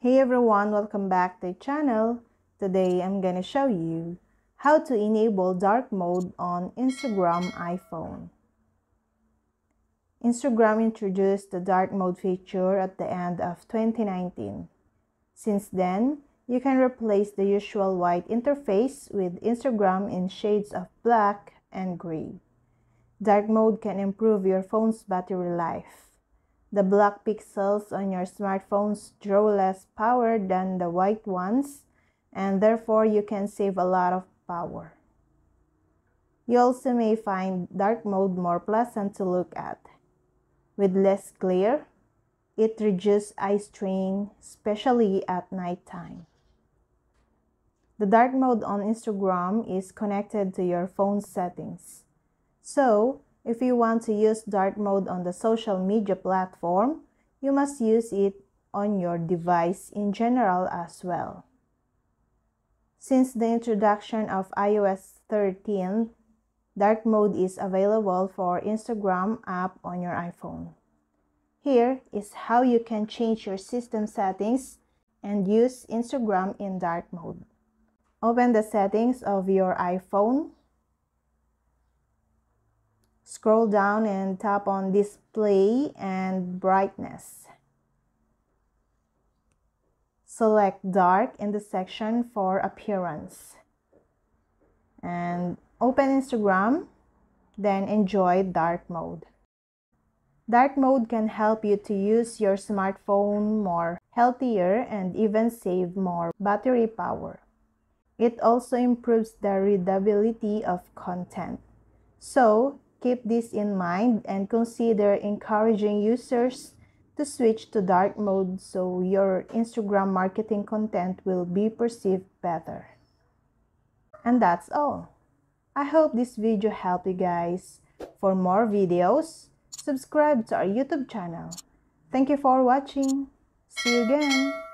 Hey everyone, welcome back to the channel. Today I'm gonna show you how to enable dark mode on Instagram iPhone. Instagram introduced the dark mode feature at the end of 2019. Since then, you can replace the usual white interface with Instagram in shades of black and gray. Dark mode can improve your phone's battery life. The black pixels on your smartphones draw less power than the white ones, and therefore you can save a lot of power. You also may find dark mode more pleasant to look at. With less glare, it reduces eye strain, especially at nighttime. The dark mode on Instagram is connected to your phone's settings. So, if you want to use dark mode on the social media platform, you must use it on your device in general as well. Since the introduction of iOS 13, dark mode is available for Instagram app on your iPhone. Here is how you can change your system settings and use Instagram in dark mode. Open the settings of your iPhone. Scroll down and tap on Display and Brightness. Select Dark in the section for Appearance. And open Instagram, then enjoy dark mode. Dark mode can help you to use your smartphone more healthier and even save more battery power. It also improves the readability of content. So, keep this in mind and consider encouraging users to switch to dark mode so your Instagram marketing content will be perceived better. And that's all. I hope this video helped you guys. For more videos, subscribe to our YouTube channel. Thank you for watching. See you again.